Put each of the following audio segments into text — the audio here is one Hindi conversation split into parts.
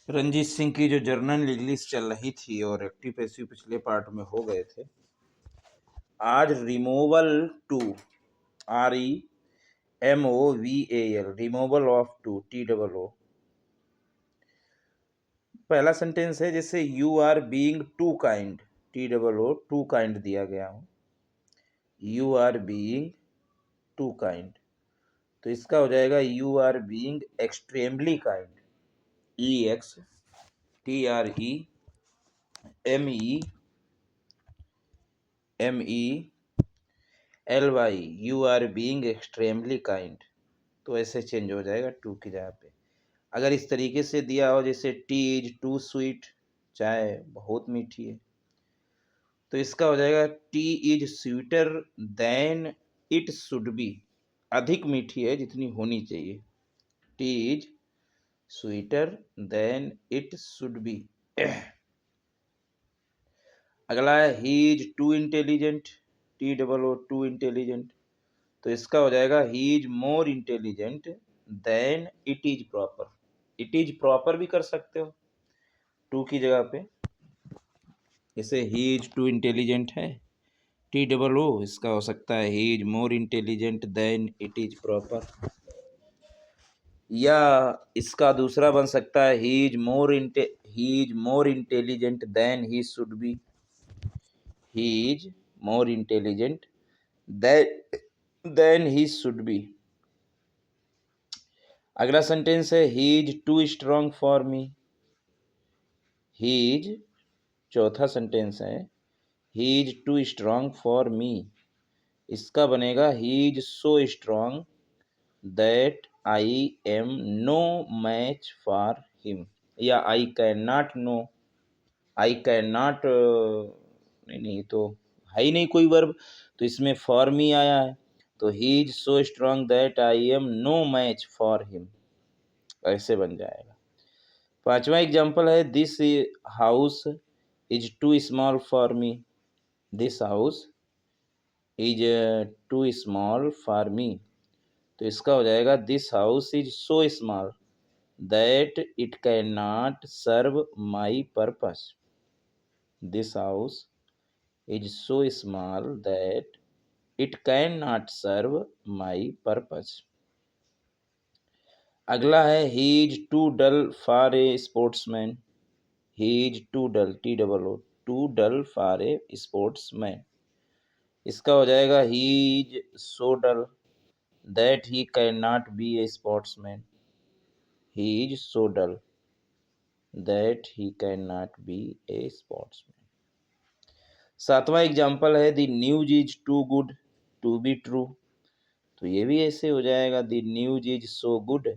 रंजीत सिंह की जो जर्नल इंग्लिश चल रही थी और एक्टिव पैसिव पिछले पार्ट में हो गए थे। आज removal too REMOVAL removal of too TOO। पहला सेंटेंस है जैसे you are being too kind, TOO too kind दिया गया हो, you are being too kind, तो इसका हो जाएगा you are being extremely kind, EXTREMELY you are being extremely kind, तो ऐसे चेंज हो जाएगा टू की जगह पे। अगर इस तरीके से दिया हो जैसे टी इज टू स्वीट, चाय बहुत मीठी है, तो इसका हो जाएगा T is sweeter than it should be, अधिक मीठी है जितनी होनी चाहिए, T is sweeter than it should be. अगला है he is to intelligent, TOO to intelligent, तो इसका हो जाएगा he is more intelligent than it is proper, it is proper भी कर सकते हो टू की जगह पे, जैसे ही इज टू इंटेलिजेंट है, TOO इसका हो सकता है he is more intelligent than it is proper, या इसका दूसरा बन सकता है he is more intelligent than he should be, he is more intelligent than he should be. अगला सेंटेंस है he is too strong for me, he is, चौथा सेंटेंस है he is too strong for me, इसका बनेगा he is so strong that I am no match for him, या I can not no, I can not, नहीं तो है ही नहीं कोई वर्ब, तो इसमें फॉर मी आया है, तो he is so strong that I am no match for him, ऐसे बन जाएगा। पांचवा एग्जाम्पल है this house is too small for me, this house is too small for me, तो इसका हो जाएगा this house is so small that it can not serve my purpose, this house is so small that it can not serve my purpose. अगला है he is too dull for a sportsman, he is too dull, TOO too dull for a sportsman, इसका हो जाएगा he is so dull that he can not be a sportsman, he is so dull that he cannot be a sportsman। सातवां एग्जाम्पल है the news is too good to be true, तो ये भी ऐसे हो जाएगा the news is so good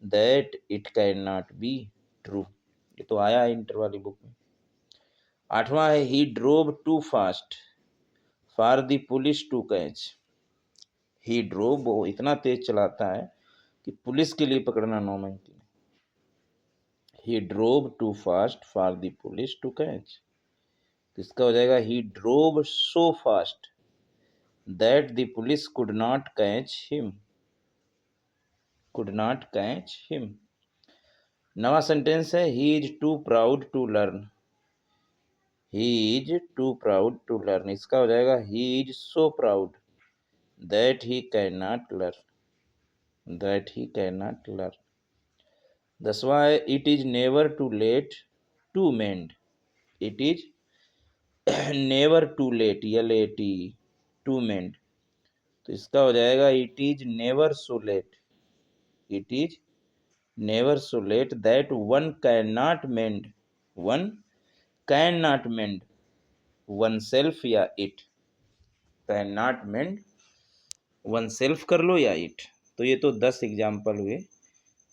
that it can not be true, ये तो आया है इंटर वाली बुक में। आठवां है he drove too fast for the police to catch, he drove, वो इतना तेज चलाता है कि पुलिस के लिए पकड़ना नामुमकिन है, he drove too fast for the police to catch, तो इसका हो जाएगा he drove so fast that the police could not catch him, could not catch him। नवा सेंटेंस है he is too proud to learn, he is too proud to learn, इसका हो जाएगा he is so proud that he cannot learn, that he cannot learn। दसवां है it is never too late to mend, it is never too late, LAT to mend, तो इसका हो जाएगा it is never so late, it is never so late that one can not mend, one can not mend oneself या it, can not mend oneself कर लो या इट, तो ये तो 10 एग्जाम्पल हुए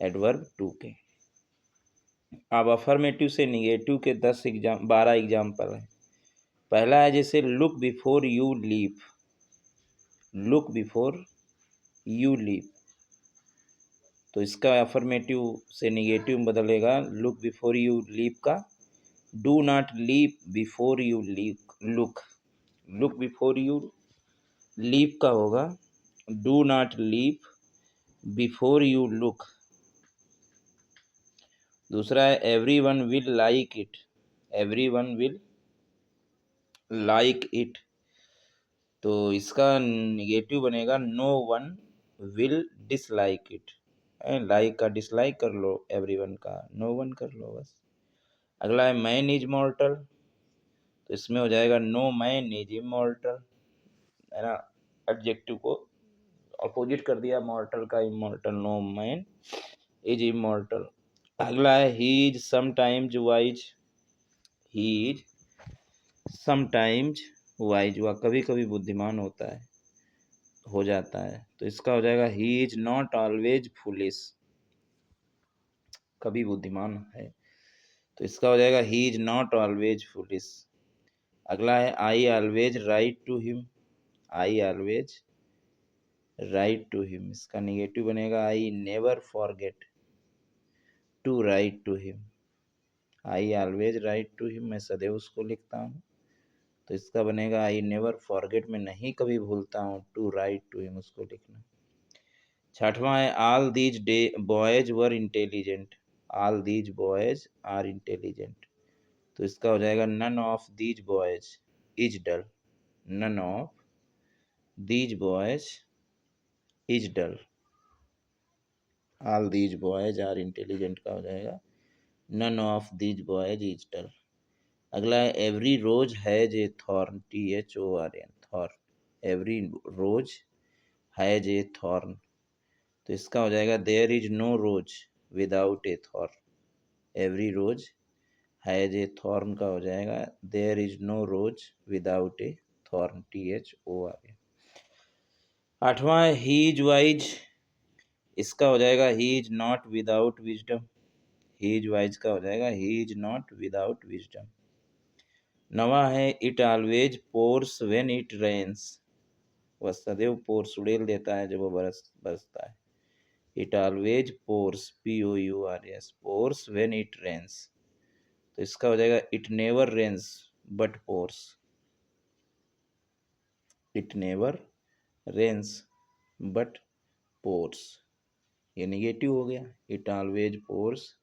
एडवर्ब टू के। अब अफर्मेटिव से निगेटिव के 12 एग्जाम्पल है। पहला है जैसे look before you leave, look before you leave, तो इसका अफर्मेटिव से निगेटिव में बदलेगा लुक बिफोर यू लीव का do not leave before you look, look before you leave का होगा do not leave before you look. दूसरा है every one will like it, every one will like it, तो इसका निगेटिव बनेगा no one will dislike it. Like का डिसलाइक कर लो, एवरीवन का नो वन कर लो बस। अगला है मैन इज मॉर्टल, तो इसमें हो जाएगा नो मैन इज इमॉर्टल, है ना, एडजेक्टिव को अपोजिट कर दिया मॉर्टल का, immortal, no man is immortal. अगला है he is sometimes wise, he is sometimes wise, वह कभी कभी बुद्धिमान होता है, हो जाता है, तो इसका हो जाएगा he is not always foolish, कभी बुद्धिमान है, तो इसका हो जाएगा he is not always foolish. अगला है I always write to him, I always write to him, इसका निगेटिव बनेगा I never forget to write to him, I always write to him, मैं सदैव उसको लिखता हूँ, तो इसका बनेगा आई नेवर फॉरगेट, मैं नहीं कभी भूलता हूँ, टू राइट टू हिम, उसको लिखना। छठवां है all these day boys were intelligent, all these boys are intelligent, तो इसका हो जाएगा none of these boys is dull, none of these boys is dull, all these boys are intelligent का हो जाएगा none of these boys is dull. अगला है every rose has a thorn, THORN, thorn, every rose has a thorn, तो इसका हो जाएगा there is no rose without a thorn, every rose has a thorn का हो जाएगा there is no rose without a thorn, THORN। आठवां है ही इज वाइज, इसका हो जाएगा he is not without wisdom, he is wise का हो जाएगा he is not without wisdom. नवा है it always pours when it rains, वह सदैव पोर्स उड़ेल देता है जब वो बरसता है, it always pours, POURS, pours when it rains, तो इसका हो जाएगा it never rains but pours, it never rains but pours, ये निगेटिव हो गया, it always pours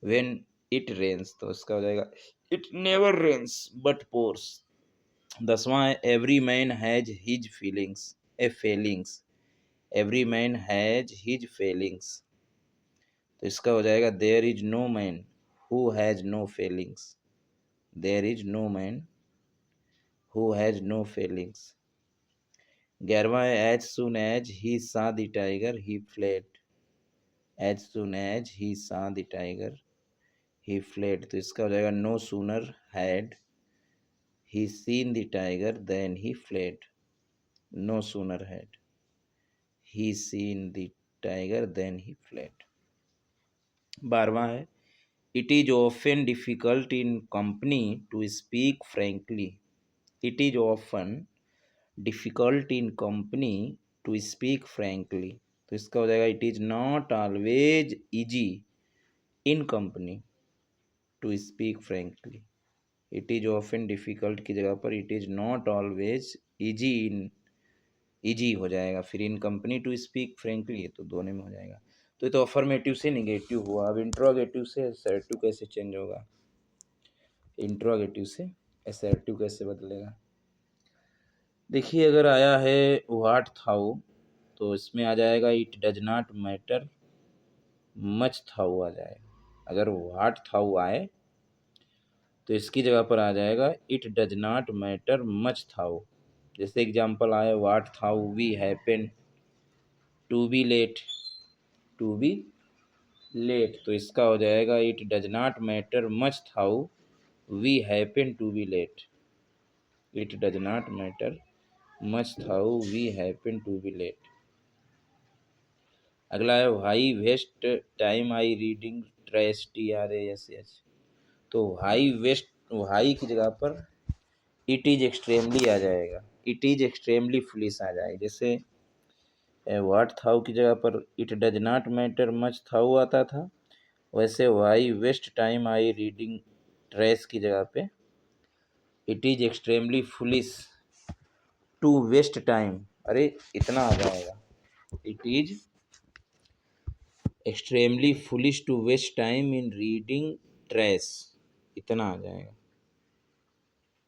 when it rains, तो इसका हो जाएगा it never rains but pours. 10वां है every man has his feelings, failings, every man has his failings, तो इसका हो जाएगा there is no man who has no Fehling's, there is no man who has no failings. 11वां है as soon as he saw the tiger he fled, as soon as he saw the tiger he fled, तो इसका हो जाएगा no sooner had he seen the tiger then he fled, no sooner had he seen the tiger then he fled। 12वां है it is often difficult in company to speak frankly, it is often difficult in company to speak frankly, तो इसका हो जाएगा it is not always easy in company to speak frankly, it is often difficult की जगह पर it is not always easy in, easy हो जाएगा, फिर इन कंपनी टू स्पीक फ्रेंकली, तो दोनों में हो जाएगा। तो ये तो अफर्मेटिव से निगेटिव हुआ, अब इंट्रोगेटिव से असर्टिव कैसे चेंज होगा, इंट्रोगेटिव से असर्टिव कैसे बदलेगा। देखिए अगर आया है व्हाट थाउ, तो इसमें आ जाएगा it does not matter much though आ जाएगा, अगर व्हाट थाउ आए तो इसकी जगह पर आ जाएगा it does not matter much though. जैसे एग्जाम्पल आए what though we happen to be late, to be late, तो इसका हो जाएगा it does not matter much though we happen to be late, it does not matter much though we happen to be late. अगला है why waste time I reading trash, TRASH, तो हाई वेस्ट, हाई की जगह पर इट इज एक्सट्रीमली आ जाएगा, इट इज एक्सट्रीमली फुलिश आ जाएगा। जैसे व्हाट थाउ की जगह पर it does not matter much though आता था, वैसे why waste time I reading trash की जगह पे it is extremely foolish to waste time, अरे इतना आ जाएगा, it is extremely foolish to waste time in reading trash, इतना आ जाएगा।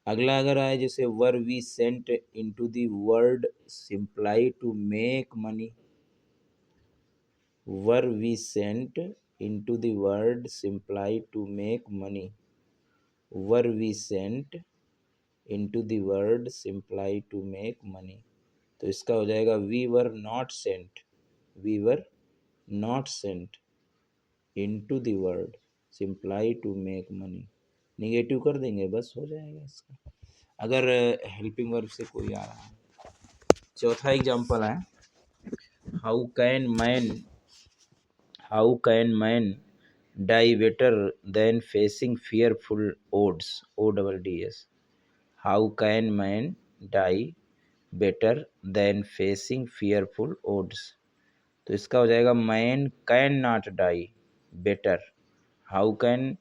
अगला अगर आए जैसे were we sent into the world simply to make money, were we sent into the world simply to make money, were we sent into the world simply to make money, तो इसका हो जाएगा we were not sent, we were not sent into the world simply to make money, negative कर देंगे बस हो जाएगा इसका, अगर हेल्पिंग वर्ब से कोई आ रहा है। चौथा एग्जांपल है, how can man, how can man die better than facing fearful odds, O double D S, how can man die better than facing fearful odds, तो इसका हो जाएगा man can not die better, how can,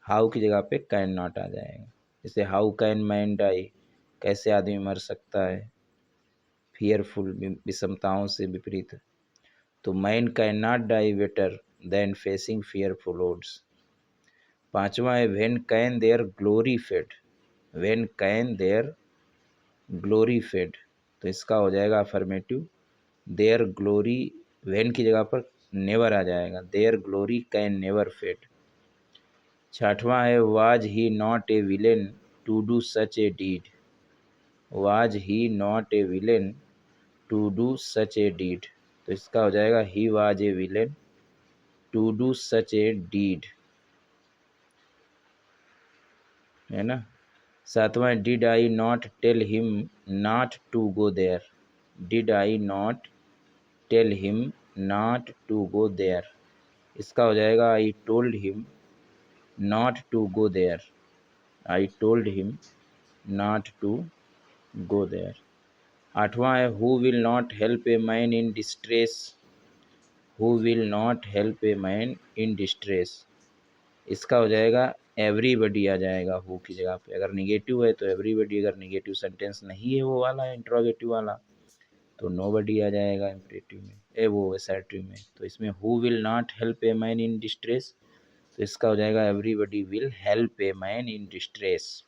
how की जगह पे कैन नॉट आ जाएगा, जैसे हाउ कैन मैन डाई, कैसे आदमी मर सकता है, फियरफुल विषमताओं से विपरीत, तो man can not die better than facing fearful odds. पांचवा है when can their glory fade, when can their glory fade, तो इसका हो जाएगा अफर्मेटिव, देयर ग्लोरी, व्हेन की जगह पर नेवर आ जाएगा, there glory can never fade. छठवां है was he not a villain to do such a deed, was he not a villain to do such a deed, तो इसका हो जाएगा he was a villain to do such a deed, है ना। सातवां did I not tell him not to go there, did I not tell him not to go there, इसका हो जाएगा I told him not to go there, I told him not to go there. आठवां है who will not help a man in distress, who will not help a man in distress, इसका हो जाएगा एवरीबडी आ जाएगा हु की जगह पे, अगर निगेटिव है तो एवरीबडी, अगर निगेटिव सेंटेंस नहीं है वो वाला इंट्रोगेटिव वाला तो नोबडी आ जाएगा इम्परेटिव में, वो असर्टिव में, तो इसमें who will not help a man in distress, तो इसका हो जाएगा everybody will help a man in distress.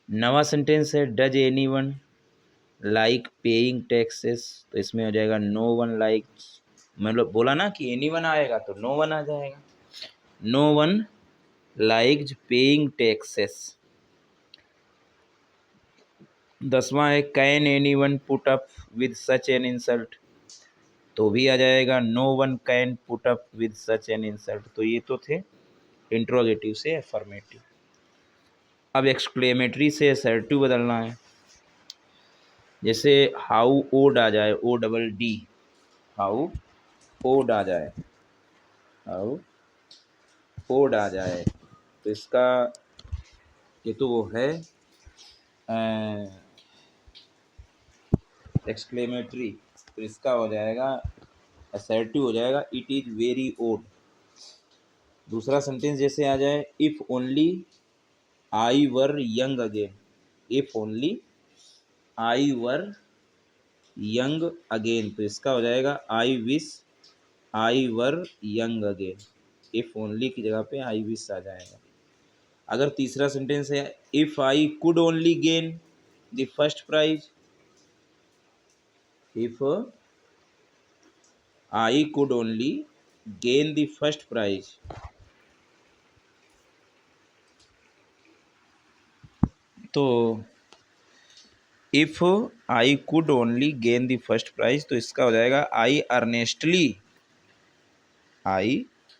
नवा सेंटेंस है does anyone like paying taxes, तो इसमें हो जाएगा नो वन लाइक, मतलब बोला ना कि एनीवन आएगा तो नो वन आ जाएगा, no one liked paying taxes. 10वां है can anyone put up with such an insult, तो भी आ जाएगा no one can put up with such an insult, तो ये तो थे इंट्रोगेटिव से अफर्मेटिव। अब एक्सक्लेमेटरी से असर्टिव बदलना है, जैसे हाउ ओड आ जाए, O double D, how odd आ जाए, हाउ ओड आ जाए, तो इसका ये तो वो है एक्सक्लेमेटरी, तो इसका हो जाएगा असर्टिव हो जाएगा इट इज़ वेरी ओड। दूसरा सेंटेंस जैसे आ जाए if only I were young again, if only I were young again, तो इसका हो जाएगा I wish I were young again, if only की जगह पे आई विश आ जाएगा। अगर तीसरा सेंटेंस है if I could only gain the first prize, if I could only gain the first prize, तो if I could only gain the first prize, तो इसका हो जाएगा आई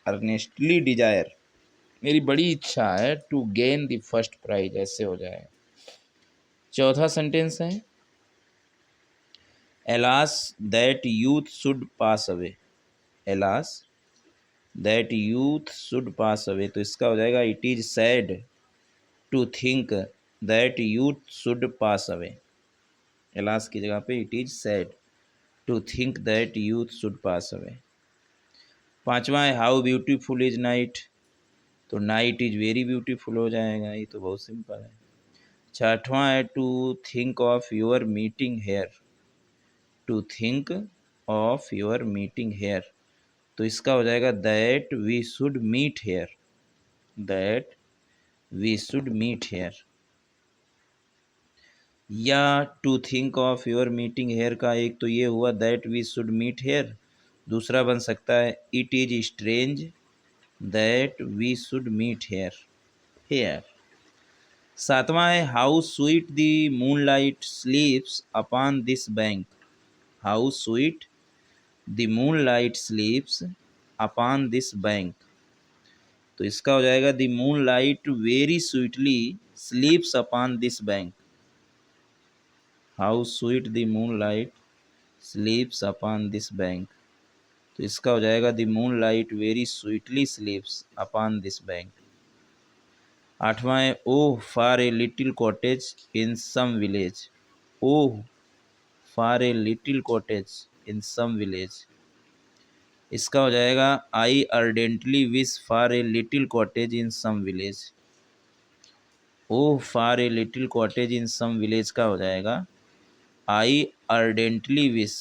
अर्नेस्टली डिजायर, मेरी बड़ी इच्छा है to gain the first prize, ऐसे हो जाएगा। चौथा सेंटेंस है alas that youth should pass away, alas that youth should pass away, तो इसका हो जाएगा it is sad to think that youth should pass away, alas की जगह पे it is sad to think that youth should pass away. पांचवा है हाउ ब्यूटीफुल इज नाइट, तो नाइट इज वेरी ब्यूटीफुल हो जाएगा, ये तो बहुत सिंपल है। छठवां है to think of your meeting here, to think of your meeting here, तो इसका हो जाएगा that we should meet here, that we should meet here. या to think of your meeting here का एक तो ये हुआ that we should meet here, दूसरा बन सकता है it is strange that we should meet here, here. सातवां है how sweet the moonlight sleeps upon this bank, how sweet the moonlight sleeps upon this bank. तो इसका हो जाएगा the moonlight very sweetly sleeps upon this bank, how sweet the moonlight sleeps upon this bank. तो इसका हो जाएगा the moonlight very sweetly sleeps upon this bank. आठवां है oh for a little cottage in some village, oh for a little cottage in some village. इसका हो जाएगा I ardently wish for a little cottage in some village, oh for a little cottage in some village का हो जाएगा I ardently wish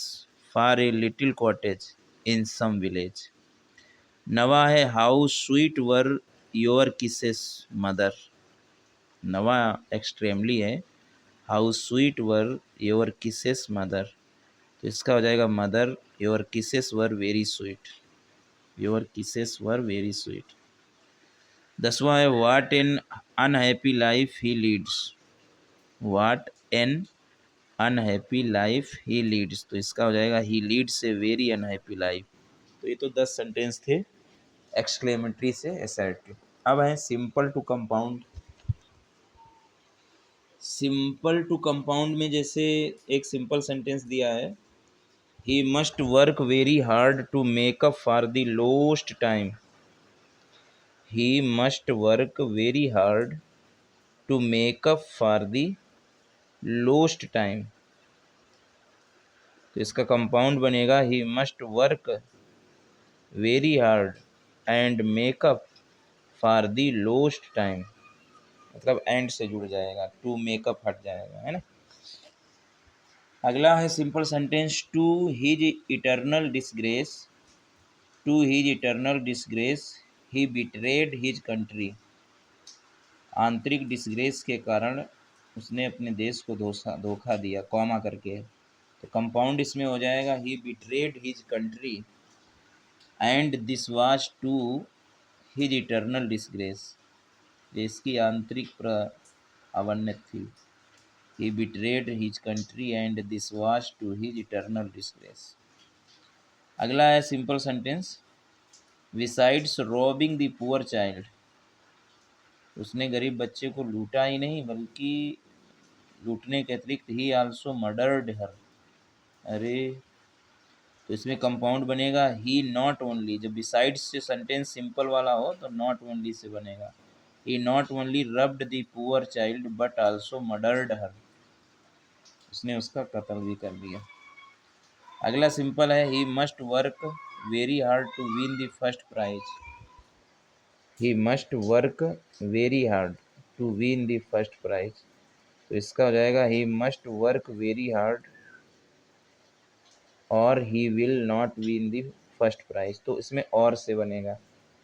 for a little cottage in some village. नवा है how sweet were your kisses mother, नवा एक्सट्रीमली है how sweet were your kisses mother. तो इसका हो जाएगा mother your kisses were very sweet, your kisses were very sweet. दसवां है what an unhappy life he leads, what an unhappy life he leads. तो इसका हो जाएगा he leads a very unhappy life. तो ये तो 10 सेंटेंस थे एक्सक्लेमेटरी से एसर्टिव। अब है simple to compound. Simple to compound में जैसे एक सिंपल सेंटेंस दिया है he must work very hard to make up for the lost time, he must work very hard to make up for the lost time. तो इसका कंपाउंड बनेगा he must work very hard and make up for the lost time, मतलब एंड से जुड़ जाएगा, टू मेकअप हट जाएगा, है ना। अगला है simple sentence to his eternal disgrace, to his eternal disgrace he betrayed his country, आंतरिक डिसग्रेस के कारण उसने अपने देश को धोखा दिया, कॉमा करके। तो कंपाउंड इसमें हो जाएगा he betrayed his country and this was to his eternal disgrace, देश की आंतरिक अवनति थी। He betrayed his country and this was to his eternal disgrace. अगला है simple sentence besides robbing the poor child, उसने गरीब बच्चे को लूटा ही नहीं बल्कि लूटने के अतिरिक्त ही आल्सो मर्डर्ड हर। अरे तो इसमें कंपाउंड बनेगा ही नॉट ओनली, जब बिसाइड्स से सेंटेंस सिंपल वाला हो तो नॉट ओनली से बनेगा he not only robbed the poor child but also murdered her, उसने उसका कत्ल भी कर दिया। अगला सिंपल है he must work very hard to win the first prize, he must work very hard to win the first prize. तो इसका हो जाएगा he must work very hard और he will not win the first prize. तो इसमें और से बनेगा,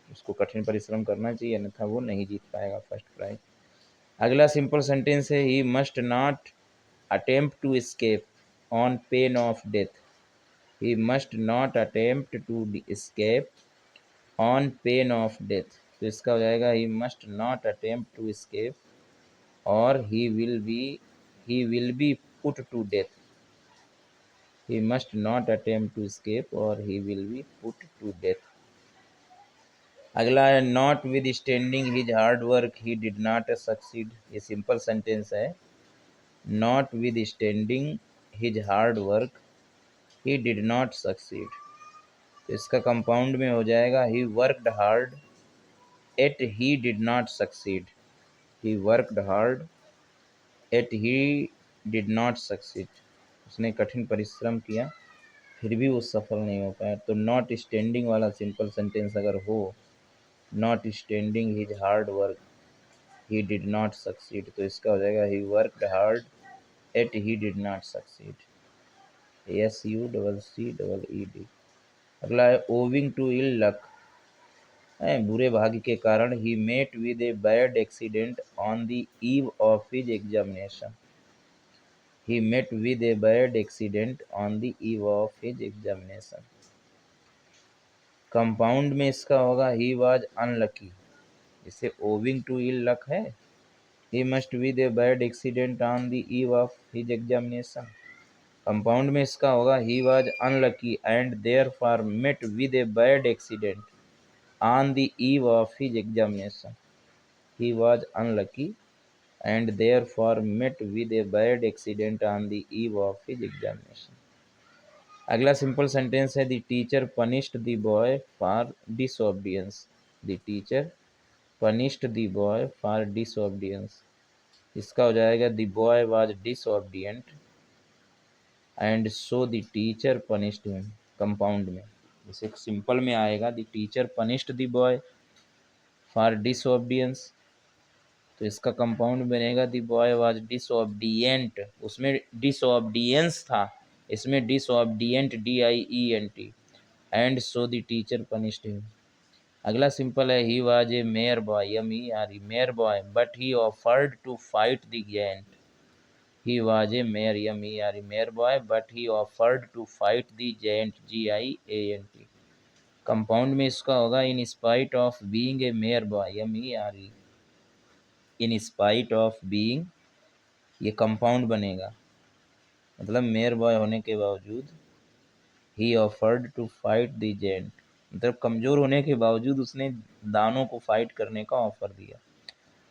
उसको कठिन परिश्रम करना चाहिए अन्यथा वो नहीं जीत पाएगा फर्स्ट प्राइज। अगला सिंपल सेंटेंस है he must not attempt to escape on pain of death, he must not attempt to escape on pain of death। तो इसका हो जाएगा he must not attempt to escape और he will be put to death, he must not attempt to escape और he will be put to death। अगला है not withstanding his hard work he did not succeed, ये सिंपल सेंटेंस है not withstanding his hard work he did not succeed। तो इसका कंपाउंड में हो जाएगा he worked hard at he did not succeed, he worked hard at he did not succeed, उसने कठिन परिश्रम किया फिर भी वो सफल नहीं हो पाया। तो नॉट स्टैंडिंग वाला सिंपल सेंटेंस अगर हो not standing his hard work he did not succeed, तो इसका हो जाएगा he worked hard at he did not succeed, SUCCEED। अगला है ओविंग टू इल लक, बुरे भाग्य के कारण he met with a bad accident on the eve of his examination. He met with a bad accident on the eve of his examination. Compound में इसका होगा ही वाज अनलकी, इसे ओविंग टू इल लक है। He must with a bad accident on the eve of his examination. Compound में इसका होगा he was unlucky and therefore met with a bad accident on the eve of his examination. He was unlucky and therefore met with a bad accident on the eve of his examination. अगला सिंपल सेंटेंस है the teacher punished the boy for disobedience. The teacher punished the boy for disobedience. इसका हो जाएगा the boy was disobedient and so the teacher punished him. Compound में जैसे सिंपल में आएगा the teacher punished the boy for disobedience, तो इसका कंपाउंड बनेगा द बॉय वाज डिसओबीडिएंट। उसमें डिसओबीडियंस था, इसमें disobedient DIENT and so the teacher punished him. अगला सिंपल है he was a mere boy MERE mere boy but he offered to fight the giant। He was a mere MERE mere boy but he offered to fight the giant GIANT। Compound में इसका होगा in spite of being a mere boy MERE। In spite of being, ये कंपाउंड बनेगा, मतलब मेयर बॉय होने के बावजूद ही offered to fight the giant, मतलब कमज़ोर होने के बावजूद उसने दानों को फाइट करने का ऑफर दिया,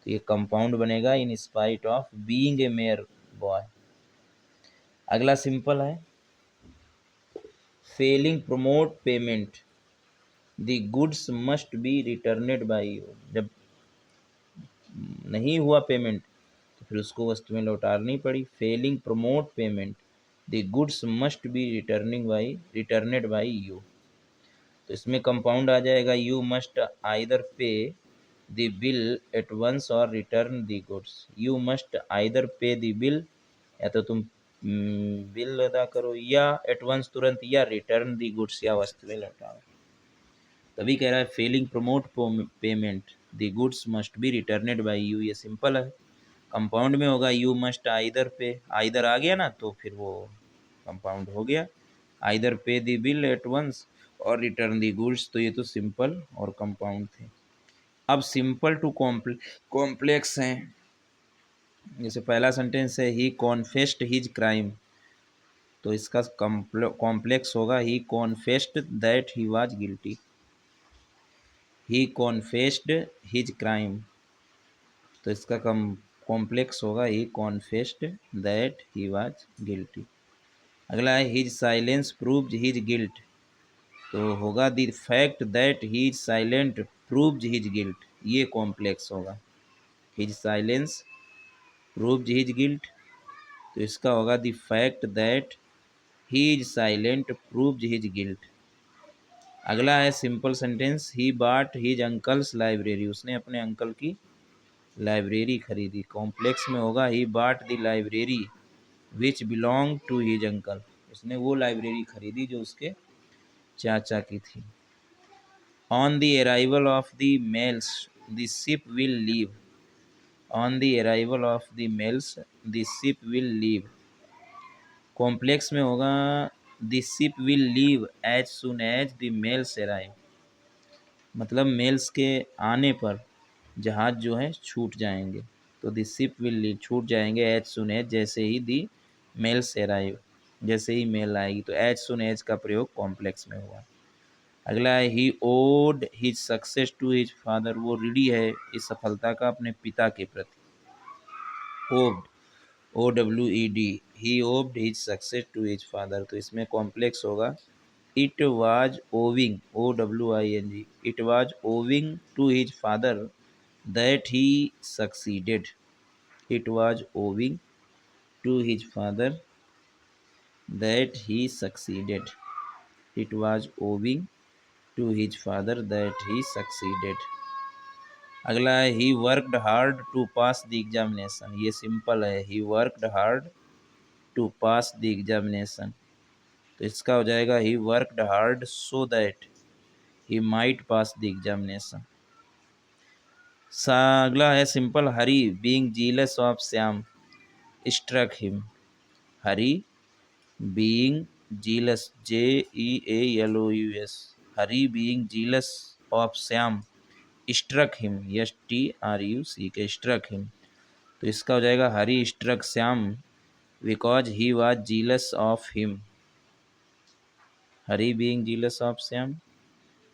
तो ये कंपाउंड बनेगा in spite of being a mere boy. अगला सिंपल है failing prompt payment the goods must be returned by you. जब नहीं हुआ पेमेंट तो फिर उसको वस्तुएं लौटानी पड़ी। Failing prompt payment the goods must be returned by you, तो इसमें कंपाउंड आ जाएगा you must either pay the bill at once or return the goods. You must either pay the bill, या तो तुम बिल अदा करो, या एट वंस तुरंत, या रिटर्न द गुड्स या वस्तुएं लौटाओ। तभी कह रहा है failing prompt payment the goods must be returned by you, ये सिंपल है। कंपाउंड में होगा you must either pay, either आ गया ना तो फिर वो कंपाउंड हो गया। Either pay the bill at once or return the goods, तो ये तो सिंपल और कंपाउंड थे। अब सिंपल टू कॉम्प्लेक्स हैं। जैसे पहला सेंटेंस है ही कॉन्फेस्ड हिज क्राइम, तो इसका कॉम्प्लेक्स होगा he confessed that he was guilty. He confessed his crime, तो इसका कॉम्प्लेक्स होगा he confessed that he was guilty. अगला है his silence proved his guilt, तो होगा the fact that he is silent proved his guilt, ये कॉम्प्लेक्स होगा। His silence proved his guilt, तो इसका होगा the fact that he is silent proved his guilt. अगला है simple sentence he bought his uncles library, उसने अपने अंकल की लाइब्रेरी खरीदी। कॉम्प्लेक्स में होगा he bought the library which belong to his uncle, उसने वो लाइब्रेरी खरीदी जो उसके चाचा की थी। On the arrival of the mails the ship will leave, on the arrival of the mails the ship will leave. Complex में होगा the ship will leave as soon as the mails arrive, मतलब मेल्स के आने पर जहाज जो है छूट जाएंगे, तो द शिप विल लीव छूट जाएंगे एज सुन एज, जैसे ही द मेल्स अराइव, जैसे ही मेल आएगी, तो एज सुन एज का प्रयोग कॉम्प्लेक्स में हुआ। अगला है he owed his success to his father, वो ऋणी है इस सफलता का अपने पिता के प्रति। ओब्ड OWED, he ओब्ड his success to his father, तो इसमें कॉम्प्लेक्स होगा it was owing OWING, it was owing to his father that he succeeded. It was owing to his father that he succeeded. It was owing to his father that he succeeded। अगला है he worked hard to pass the examination, ये सिंपल है ही worked hard to pass the examination, तो इसका हो जाएगा he worked hard so that he might pass the examination. अगला है simple, Hari being jealous of Shyam struck him. Hari being jealous, JEALOUS, Hari being jealous of Shyam struck him, STRUCK, struck him. तो इसका हो जाएगा Hari struck Shyam because he was jealous of him. Hari being jealous of Shyam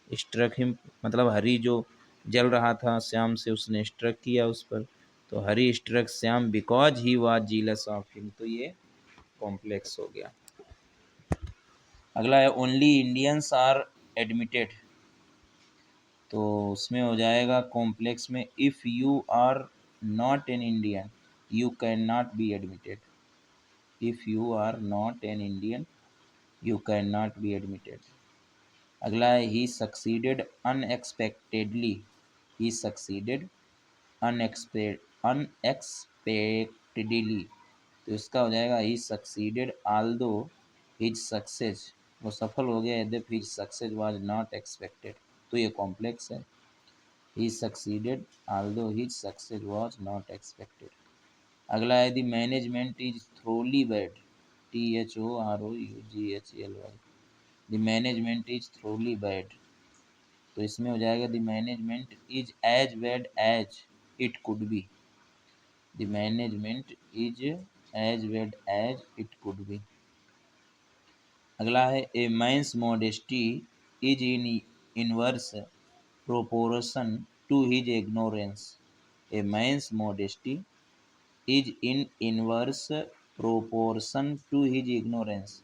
struck him, मतलब हरी जो जल रहा था श्याम से, उसने स्ट्रक किया उस पर। तो Hari struck Shyam because he was jealous of him. तो ये कॉम्प्लेक्स हो गया। अगला है ओनली इंडियंस आर एडमिटेड। तो उसमें हो जाएगा कॉम्प्लेक्स में, if you are not an Indian you can not be admitted. If you are not an Indian you can not be admitted. अगला है he succeeded unexpectedly. He succeeded unexpectedly. तो इसका हो जाएगा he succeeded although his success, वो सफल हो गया यद्यपि his success was not expected. तो ये कॉम्प्लेक्स है। He succeeded although his success was not expected. अगला है the management is thoroughly bad. THOROUGHELY। The management is thoroughly bad. तो इसमें हो जाएगा the management is as bad as it could be. The management is as bad as it could be. अगला है a man's modesty is in inverse proportion to his ignorance. A man's modesty is in inverse proportion to his ignorance.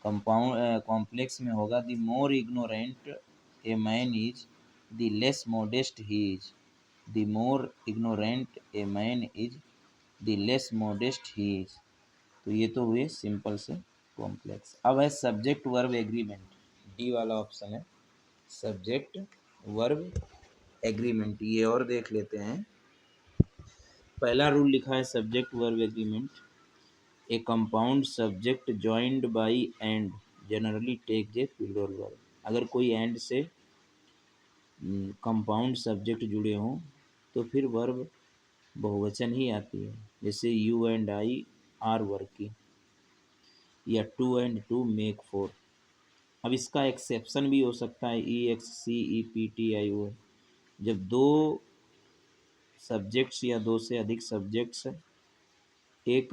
Compound complex में होगा the more ignorant a man is the less modest he is. The more ignorant a man is the less modest he is. तो ये तो हुए सिंपल से कॉम्प्लेक्स। अब है सब्जेक्ट वर्ब एग्रीमेंट, डी वाला ऑप्शन है सब्जेक्ट वर्ब एग्रीमेंट। ये और देख लेते हैं। पहला रूल लिखा है subject verb agreement, a compound subject joined by and generally take a plural verb. अगर कोई एंड से कंपाउंड सब्जेक्ट जुड़े हों तो फिर वर्ब बहुवचन ही आती है। जैसे you and I are working, या two and two make four. अब इसका एक्सेप्शन भी हो सकता है EXCEPTIO, जब दो सब्जेक्ट्स या दो से अधिक सब्जेक्ट्स एक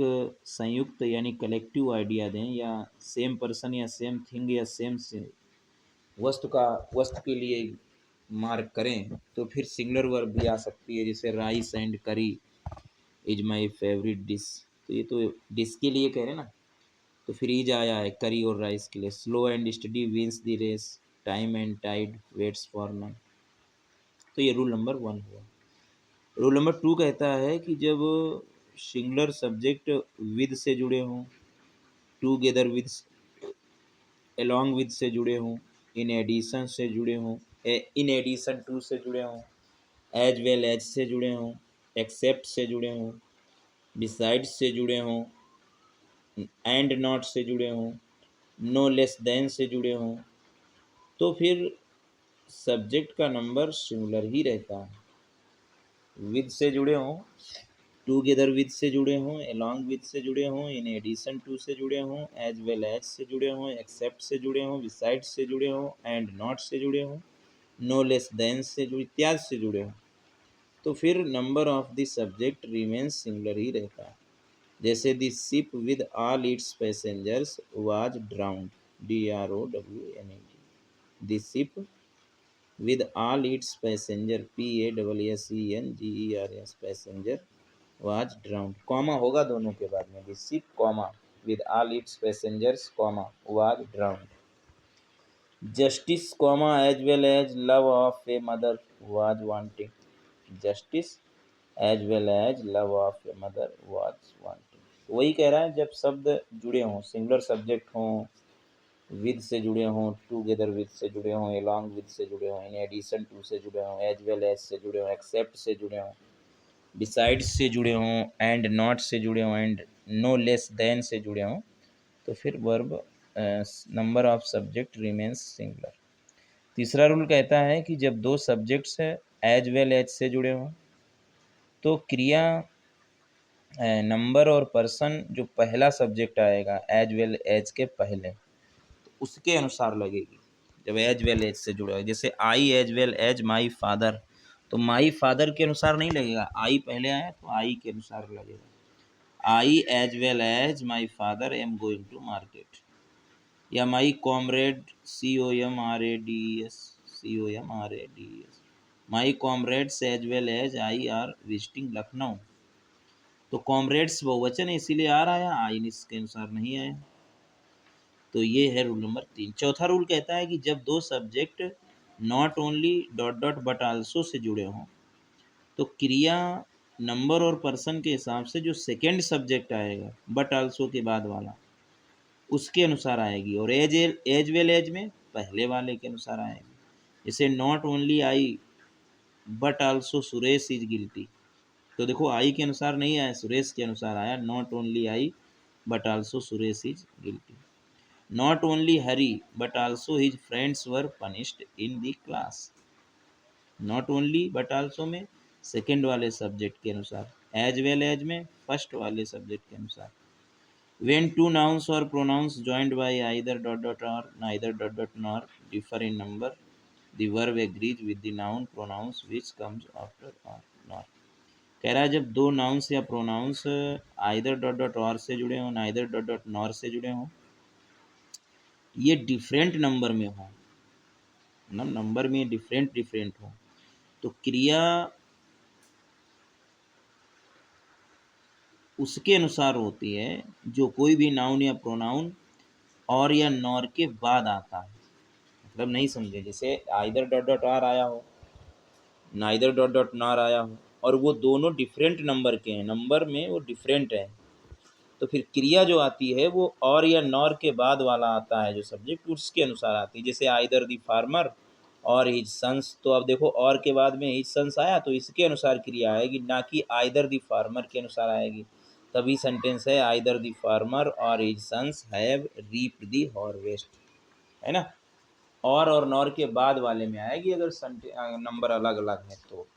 संयुक्त यानी कलेक्टिव आइडिया दें, या सेम पर्सन या सेम थिंग या सेम से वस्तु के लिए मार्क करें, तो फिर सिंगुलर वर्ब भी आ सकती है। जैसे राइस एंड करी इज माय फेवरेट डिश। तो ये तो डिश के लिए कह रहे हैं ना, तो फिर इज आया है करी और राइस के लिए। Slow and steady wins the race, time and tide waits for none. तो ये रूल नंबर 1 हुआ। रूल नंबर 2 कहता है कि जब सिंगुलर सब्जेक्ट विद से जुड़े हों, टूगेदर विद, अलोंग विद से जुड़े हों, इन एडिशन से जुड़े हों, इन एडिशन टू से जुड़े हों, एज वेल एज से जुड़े हों, एक्सेप्ट से जुड़े हों, बिसाइड्स से जुड़े हों, एंड नॉट से जुड़े हों, नो लेस देन से जुड़े हों, तो फिर सब्जेक्ट का नंबर सिंगुलर ही रहता है। विद से जुड़े हों, टूगेदर विद से जुड़े हों, अलॉन्ग विद से जुड़े हों, इन एडिशन टू से जुड़े हों, एज वेल एज से जुड़े हों, एक्सेप्ट से जुड़े हों, बिसाइड्स से जुड़े हों, एंड नॉट से जुड़े हों, नो लेस देन से जुड़े, इत्यादि से जुड़े हों, तो फिर number of the subject remains singular ही रहता है। जैसे the ship with all its passengers was drowned, DROWNED। The ship with all its passenger, PASSENGERS, passenger was drowned। Comma होगा दोनों के बाद में, the ship comma with all its passengers comma was drowned। justice comma as well as love of a mother was wanting। justice as well as love of a mother was wanting। वही कह रहा है जब शब्द जुड़े हों, सिंगुलर सब्जेक्ट हों, विद से जुड़े हों, टूगेदर विद से जुड़े हों, अलॉन्ग विद से जुड़े हों, इन एडिशन टू से जुड़े हों, एज वेल एज से जुड़े हों, एक्सेप्ट से जुड़े हों, बिसाइड्स से जुड़े हों, एंड नॉट से जुड़े हों, एंड नो लेस देन से जुड़े हों, तो फिर verb number of subject remains singular. तीसरा रूल कहता है कि जब दो सब्जेक्ट्स एज वेल एज से जुड़े हों तो क्रिया नंबर और पर्सन जो पहला सब्जेक्ट आएगा एज वेल एज के पहले तो उसके अनुसार लगेगी। जब एज वेल एज से जुड़ा है, जैसे I as well as my father, तो माई फादर के अनुसार नहीं लगेगा, आई पहले आया तो आई के अनुसार लगेगा। I as well as my father am going to market, या my comrade COMRADES, COMRADES, my comrades as well as I are visiting Lucknow, तो कॉमरेड्स बहुवचन है इसीलिए आ रहा है, आई इसके अनुसार नहीं आया। तो ये है रूल नंबर 3। चौथा रूल कहता है कि जब दो subject not only dot dot but also say जुड़े हों तो क्रिया नंबर और पर्सन के हिसाब से जो सेकंड सब्जेक्ट आएगा बट आल्सो के बाद वाला उसके अनुसार आएगी, और एज वेल एज में पहले वाले के अनुसार आएगी। जैसे not only I but also Suresh is guilty, तो देखो आई के अनुसार नहीं आया, सुरेश के अनुसार आया, not only I but also Suresh is guilty. Not only Hari but also his friends were punished in the class, not only but also में सेकेंड वाले सब्जेक्ट के अनुसार, एज वेल एज में फर्स्ट वाले सब्जेक्ट के अनुसार। When two nouns or pronouns joined by either dot dot or neither dot dot nor differ in number, the verb agrees with the noun pronouns which comes after or nor। कह रहा है जब दो नाउन्स या प्रोनाउंस आइदर डॉट डॉट और से जुड़े हों नाइदर डॉट डॉट नॉर से जुड़े हों, ये डिफरेंट नंबर में हों, मतलब नंबर में डिफरेंट डिफरेंट हो, तो क्रिया उसके अनुसार होती है जो कोई भी नाउन या प्रोनाउन और या नॉर के बाद आता है। मतलब नहीं समझे, जैसे आइदर डॉट डॉट आर आया हो नाइदर डॉट डॉट नॉर आया हो और वो दोनों डिफरेंट नंबर के हैं, नंबर में वो डिफरेंट है, तो फिर क्रिया जो आती है वो और या नॉर के बाद वाला आता है जो सब्जेक्ट, उसके अनुसार आती है। जैसे either the farmer or his sons, तो अब देखो और के बाद में हिज सन्स आया तो इसके अनुसार क्रिया आएगी, ना कि आइदर दी फार्मर के अनुसार आएगी। तभी सेंटेंस है either the farmer or his sons have reaped the harvest, है ना। और नॉर के बाद वाले में आएगी अगर नंबर अलग अलग है तो।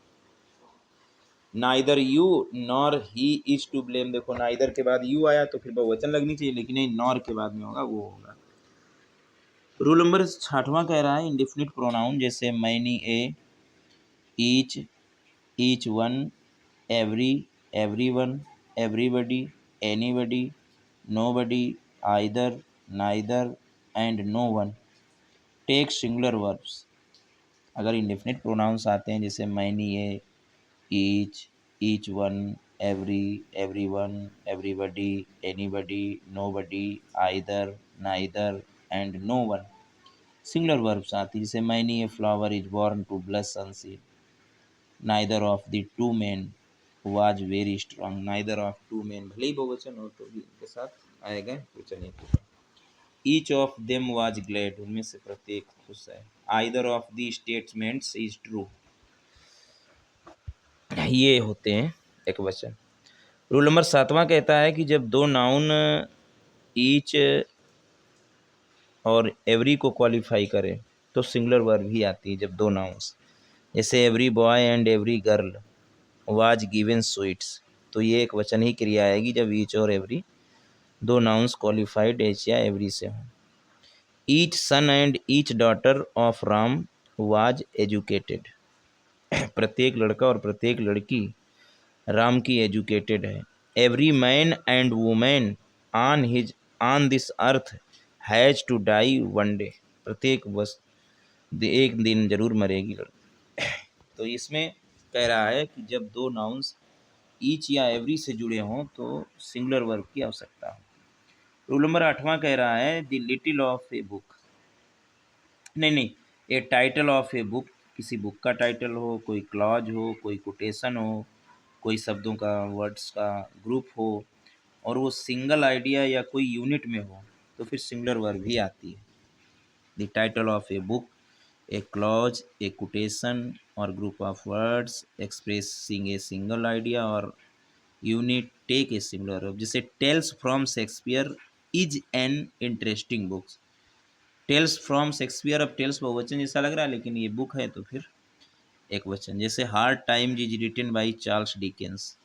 Neither you nor he is to blame, देखो नाइदर के बाद यू आया तो फिर बहुवचन लगनी चाहिए, लेकिन नहीं नॉर के बाद में होगा वो होगा। रूल नंबर 6वां कह रहा है इंडेफिनिट प्रोनाउन, जैसे many, a, each, each one, every, everyone, everybody, anybody, nobody, either, neither and no one take singular verbs. अगर इंडेफिनिट प्रोनाउंस आते हैं जैसे many, a, each one, every, everyone, everybody, anybody, nobody, either, neither and no one singular verbs आती है, जैसे many a flower is born to blush unseen, neither of the two men was very strong, neither of two men भले ही बहुवचन हो तो भी इनके साथ आएगा क्वेश्चन एक। Each of them was glad, उनमें से प्रत्येक खुश है, either of the statements is true, ये होते हैं एक वचन। रूल नंबर 7वां कहता है कि जब दो नाउन ईच और एवरी को क्वालिफाई करें तो सिंगुलर वर्ब ही आती है जब दो नाउन्स, जैसे every boy and every girl was given sweets, तो ये एक वचन ही क्रिया आएगी जब ईच और एवरी दो नाउन्स क्वालिफाइड एच या एवरी से हों। Each son and each daughter of Ram was educated, प्रत्येक लड़का और प्रत्येक लड़की राम की एजुकेटेड है। Every man and women on this earth has to die one day, प्रत्येक बस एक दिन जरूर मरेगी लड़की। तो इसमें कह रहा है कि जब दो नाउन्स ईच या एवरी से जुड़े हों तो सिंगुलर वर्ब की आवश्यकता हो। रूल नंबर 8वां कह रहा है the little of a book, नहीं, ए टाइटल ऑफ ए बुक, किसी बुक का टाइटल हो, कोई क्लॉज हो, कोई कोटेशन हो, कोई शब्दों का वर्ड्स का ग्रुप हो और वो सिंगल आइडिया या कोई यूनिट में हो तो फिर सिंगुलर वर्ब ही आती है। The title of a book, a clause, a quotation or group of words expressing a single idea or unit take a singular verb, जैसे tales from Shakespeare is an interesting book. Tales from Shakespeare, अब टेल्स बहुवचन जैसा लग रहा है लेकिन ये बुक है तो फिर एक वचन। जैसे hard time is written by Charles Dickens.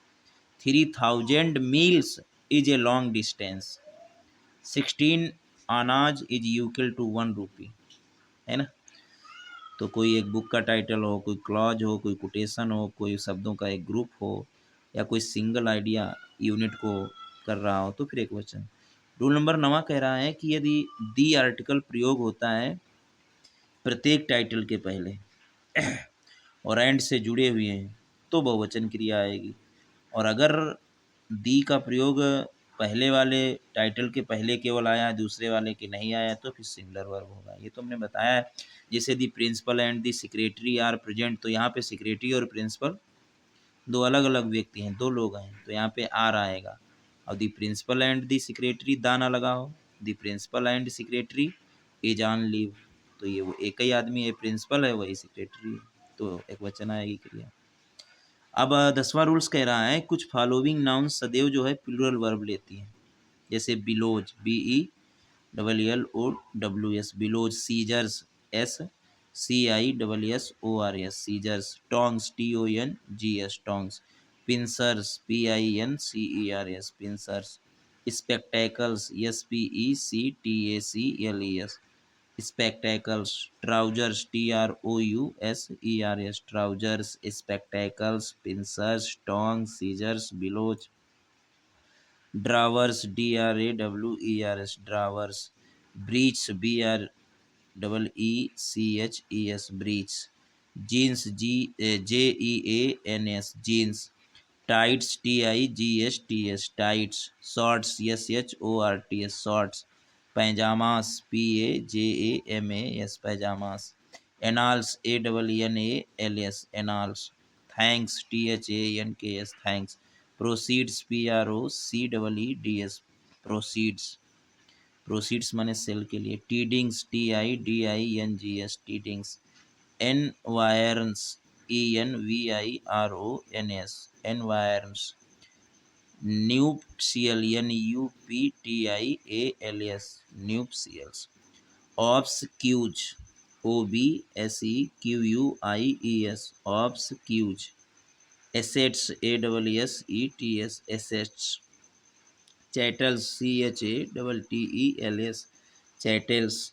3000 miles is a long distance. 16 annas is यूक्वल to 1 रुपी, है ना। तो कोई एक बुक का टाइटल हो, कोई क्लॉज हो, कोई कोटेशन हो, कोई शब्दों का एक ग्रुप हो, या कोई सिंगल आइडिया यूनिट को कर रहा हो तो फिर एक वचन। रूल नंबर 9 कह रहा है कि यदि दी आर्टिकल प्रयोग होता है प्रत्येक टाइटल के पहले और एंड से जुड़े हुए हैं तो बहुवचन क्रिया आएगी, और अगर दी का प्रयोग पहले वाले टाइटल के पहले केवल आया, दूसरे वाले के नहीं आया, तो फिर सिंगुलर वर्ब होगा। ये तो हमने बताया है। जैसे the principal and the secretary are present, तो यहाँ पे सेक्रेटरी और प्रिंसिपल दो अलग अलग व्यक्ति हैं, दो लोग हैं, तो यहाँ पे आर आएगा। और the principal and the secretary the ना लगा हो, the principal and secretary is on leave, तो ये वो एक ही आदमी है, प्रिंसिपल है वही सेक्रेटरी है, तो एक वचन आएगी क्रिया। अब 10वां रूल्स कह रहा है कुछ फॉलोइंग नाउन सदैव जो है प्लूरल वर्ब लेती हैं। जैसे bellows, BELLOWS bellows, scissors, SCISSORS scissors, tongs, TONGS tongs, pincers, PINCERS pincers, spectacles, SPECTACLES spectacles, trousers, TROUSERS trousers, spectacles, pincers, tongs, scissors, billows, drawers, DRAWERS drawers, breech, BREECHES breech, jeans, JEANS jeans, tights, TIGSTS tights, shorts, SHORTS shorts, pajamas, PAJAMAS pajamas, annals, ANNALS annals, thanks, THANKS thanks, proceeds, PROCEEDS proceeds, proceeds माने सेल के लिए, टीडिंग्स, TIDINGS टीडिंग्स, environs, ENVIRONS environs, nuptial, NUPTIALS nuptials, obsequies, OBSEQUIES obsequies, assets, ASSETS assets, chattels, CHATTELS chattels,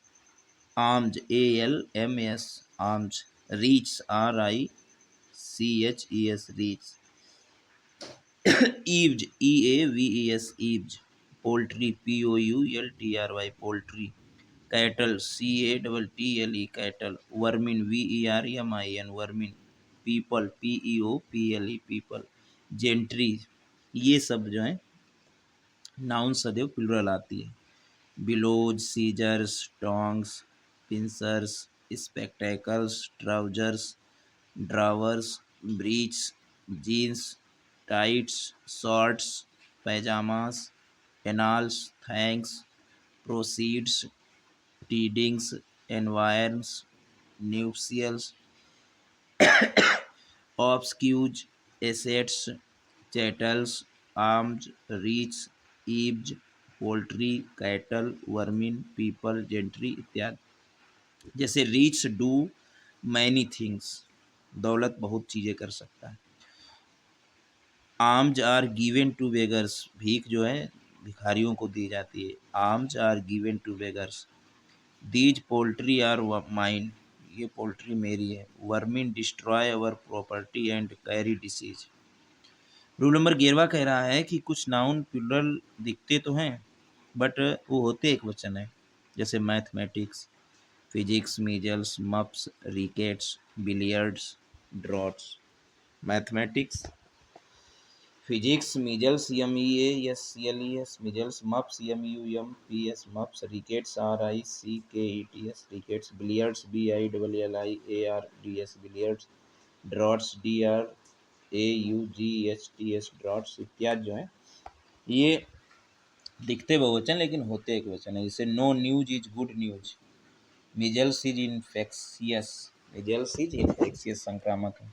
arms, ALMS arms, reach, RICHES reach, eaves, EAVES eaves, poultry, POULTRY poultry, cattle, CATTLE cattle, vermin, VERMIN vermin, people, PEOPLE people, gentry, ये सब जो है नाउन सदैव प्लूरल आती है। Bellows, scissors, tongs, pincers, spectacles, trousers, drawers, breeches, jeans, tights, shorts, pyjamas, annals, thanks, proceeds, tidings, environs, nuptials, obsequies, assets, chattels, arms, riches, eaves, poultry, cattle, vermin, people, gentry इत्यादि। जैसे रीच डू मैनी थिंग्स, दौलत बहुत चीज़ें कर सकता है। Alms are given to beggars, भीख जो है भिखारियों को दी जाती है। Alms are given to beggars. These poultry are mine, ये पोल्ट्री मेरी है। Vermin destroy our property and carry disease. Rule number 11 कह रहा है कि कुछ नाउन प्लूरल दिखते तो हैं बट वो होते एक वचन है। जैसे mathematics, physics, measles, mumps, rickets, billiards, draughts. Mathematics, physics, measles, MEASCLES measles, mumps, MUMPS mumps, rickets, RICKETS rickets, billiards, BILLIARDS billiards, draughts, DRAUGHTS draughts इत्यादि जो है ये दिखते बहुवचन लेकिन होते एक वचन है। जैसे no news is good news, measles is infectious, measles is infectious संक्रामक है।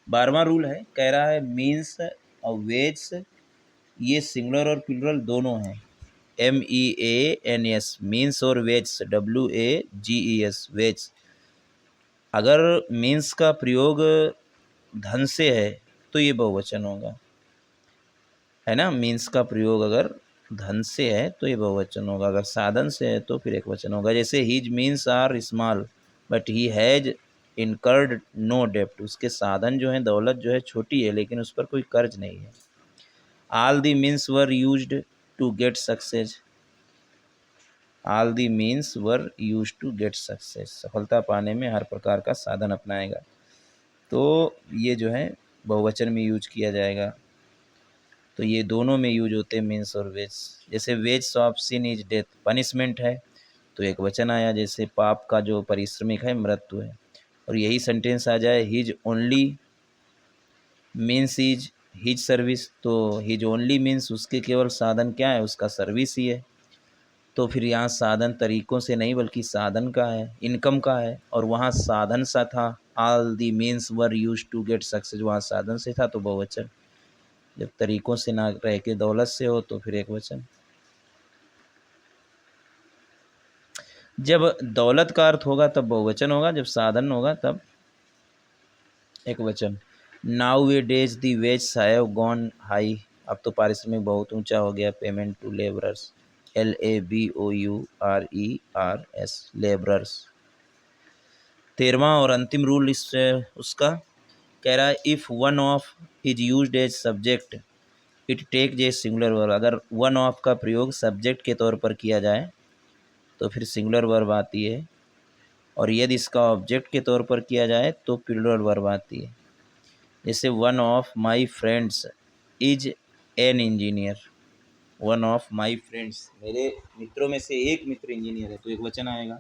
12वां रूल है, कह रहा है मीन्स और वेज ये सिंगुलर और प्लूरल दोनों हैं। MEANS मीन्स और वेज WAGES वेज। अगर मीन्स का प्रयोग धन से है तो ये बहुवचन होगा, है ना। मीन्स का प्रयोग अगर धन से है तो ये बहुवचन होगा, अगर साधन से है तो फिर एक वचन होगा। जैसे his means are small but he has incurred no डेप्ट, उसके साधन जो हैं, दौलत जो है छोटी है लेकिन उस पर कोई कर्ज नहीं है। All the means were used to get success, all the means were used to get success, सफलता पाने में हर प्रकार का साधन अपनाएगा। तो ये जो है बहुवचन में यूज किया जाएगा। तो ये दोनों में यूज होते हैं मीन्स और वेज। जैसे wages of sin is death, punishment है तो एक वचन आया, जैसे पाप का जो पारिश्रमिक है मृत्यु है। और यही सेंटेंस आ जाए his only means is his service, तो हिज ओनली मीन्स उसके केवल साधन क्या है, उसका सर्विस ही है। तो फिर यहाँ साधन तरीकों से नहीं बल्कि साधन का है, इनकम का है, और वहाँ साधन सा था। All the means were use to get success, वहाँ साधन से था तो बहुवचन। जब तरीकों से ना रह के दौलत से हो तो फिर एक वचन। जब दौलत का अर्थ होगा तब बहुवचन होगा, जब साधन होगा तब एक वचन। Nowadays the wages have gone high, अब तो पारिश्रमिक बहुत ऊंचा हो गया। Payment to labourers LABOURERS labourers. 13वां और अंतिम रूल इस उसका कह रहा है if one of is used as subject it take a singular verb, अगर वन ऑफ का प्रयोग सब्जेक्ट के तौर पर किया जाए तो फिर सिंगुलर वर्ब आती है, और यदि इसका ऑब्जेक्ट के तौर पर किया जाए तो प्लूरल वर्ब आती है। जैसे one of my friends is an engineer, one of my friends मेरे मित्रों में से एक मित्र इंजीनियर है तो एक वचन आएगा।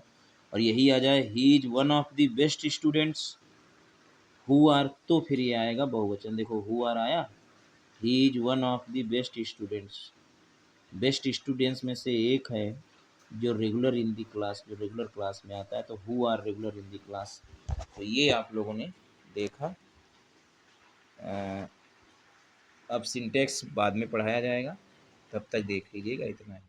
और यही आ जाए he is one of the best students who are, तो फिर ये आएगा बहुवचन। देखो हु आर आया, he is one of the best students, best students में से एक है जो रेगुलर इन दी क्लास, जो रेगुलर क्लास में आता है, तो who are regular in the class. तो ये आप लोगों ने देखा। अब सिंटेक्स बाद में पढ़ाया जाएगा, तब तक देख लीजिएगा, इतना है।